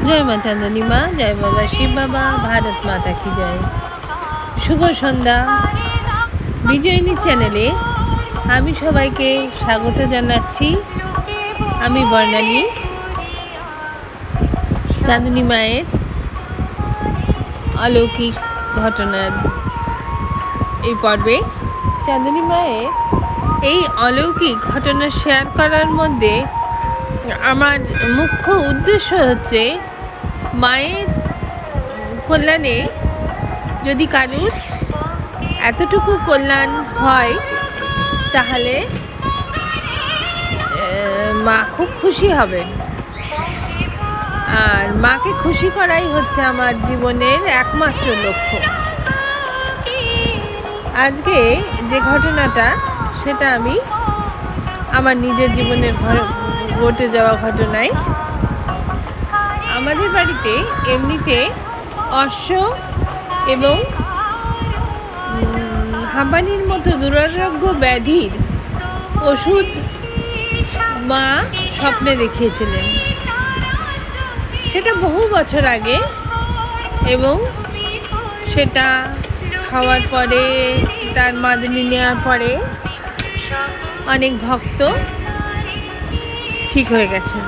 জয় মা চাঁদনী মা, জয় বাবা শিব বাবা, ভারত মাতা কি জয়। শুভ সন্ধ্যা। বিজয়িনী চ্যানেলে আমি সবাইকে স্বাগত জানাচ্ছি। আমি বর্ণালী। চাঁদনী মায়ের অলৌকিক ঘটনার এই পর্বে চাঁদনী মায়ের এই অলৌকিক ঘটনা শেয়ার করার মধ্যে আমার মুখ্য উদ্দেশ্য হচ্ছে মায়ের কল্যাণে যদি কারুর এতটুকু কল্যাণ হয় তাহলে মা খুব খুশি হবেন। আর মাকে খুশি করাই হচ্ছে আমার জীবনের একমাত্র লক্ষ্য। আজকে যে ঘটনাটা সেটা আমি আমার নিজের জীবনের ঘটে যাওয়া ঘটনায়। আমাদের বাড়িতে এমনিতে অশ্ব এবং হাঁপানির মতো দুরারোগ্য ব্যাধির ওষুধ মা স্বপ্নে দেখিয়েছিলেন। সেটা বহু বছর আগে, এবং সেটা খাওয়ার পরে, তার মাদুলি নেওয়ার পরে অনেক ভক্ত ঠিক হয়ে গেছেন।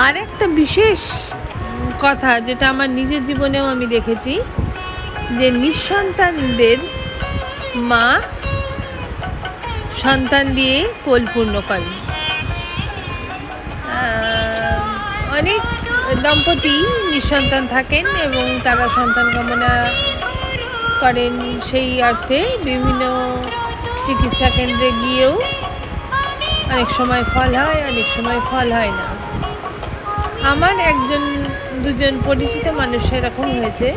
আর একটা বিশেষ কথা যেটা আমার নিজের জীবনেও আমি দেখেছি, যে নিঃসন্তানদের মা সন্তান দিয়ে কোল পূর্ণ করেন। অনেক দম্পতি নিঃসন্তান থাকেন এবং তারা সন্তান কামনা করেন। সেই অর্থে বিভিন্ন চিকিৎসা কেন্দ্রে গিয়েও অনেক সময় ফল হয়, অনেক সময় ফল হয় না। আমার দুজন পরিচিত মানুষ এরকম হয়েছে,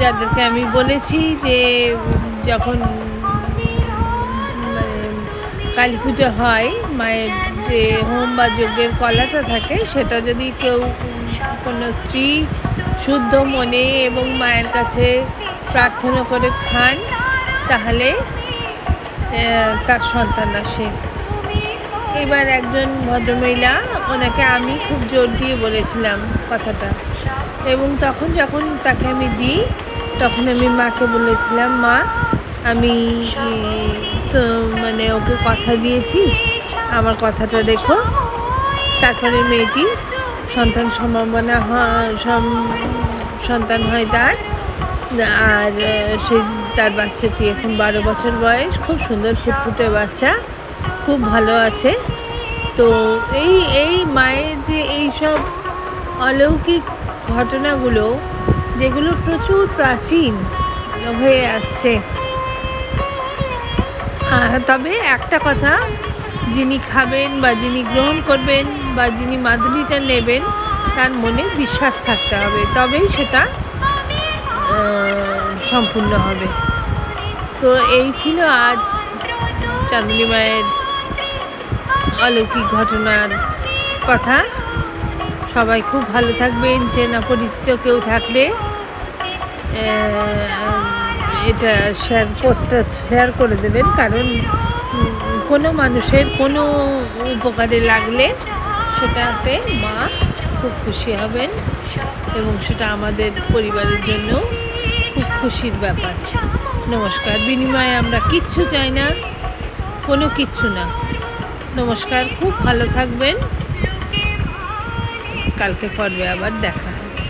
যাদেরকে আমি বলেছি যে যখন কালী পুজো হয়, মায়ের যে হোম বা যজ্ঞের কলাটা থাকে, সেটা যদি কেউ কোনো স্ত্রী শুদ্ধ মনে এবং মায়ের কাছে প্রার্থনা করে খান, তাহলে তার সন্তান আসে। এবার একজন ভদ্রমহিলা, ওনাকে আমি খুব জোর দিয়ে বলেছিলাম কথাটা, এবং তখন যখন তাকে আমি দিই, তখন আমি মাকে বলেছিলাম, মা আমি তো ওকে কথা দিয়েছি, আমার কথাটা রেখো। তারপরে মেয়েটি সন্তান সম্ভাবনা সন্তান হয় তার, আর তার বাচ্চাটি এখন 12 বছর বয়স, খুব সুন্দর ফুটফুটে বাচ্চা, খুব ভালো আছে। তো এই মায়ের যে এইসব অলৌকিক ঘটনাগুলো, যেগুলো প্রচুর প্রাচীন হয়ে আসছে। তবে একটা কথা, যিনি খাবেন বা যিনি গ্রহণ করবেন বা যিনি মাদুলিটা নেবেন, তার মনে বিশ্বাস থাকতে হবে, তবেই সেটা সম্পূর্ণ হবে। তো এই ছিল আজ চাঁদনী মায়ের অলৌকিক ঘটনার কথা। সবাই খুব ভালো থাকবেন। চেনা পরিচিত কেউ থাকলে এটা পোস্টটা শেয়ার করে দেবেন, কারণ কোনো মানুষের কোনো উপকারে লাগলে সেটাতে মা খুব খুশি হবেন, এবং সেটা আমাদের পরিবারের জন্য খুব খুশির ব্যাপার। নমস্কার। বিনিময়ে আমরা কিচ্ছু চাই না, কোনো কিচ্ছু না। নমস্কার, খুব ভালো থাকবেন। কালকে পর্বে আবার দেখা হবে।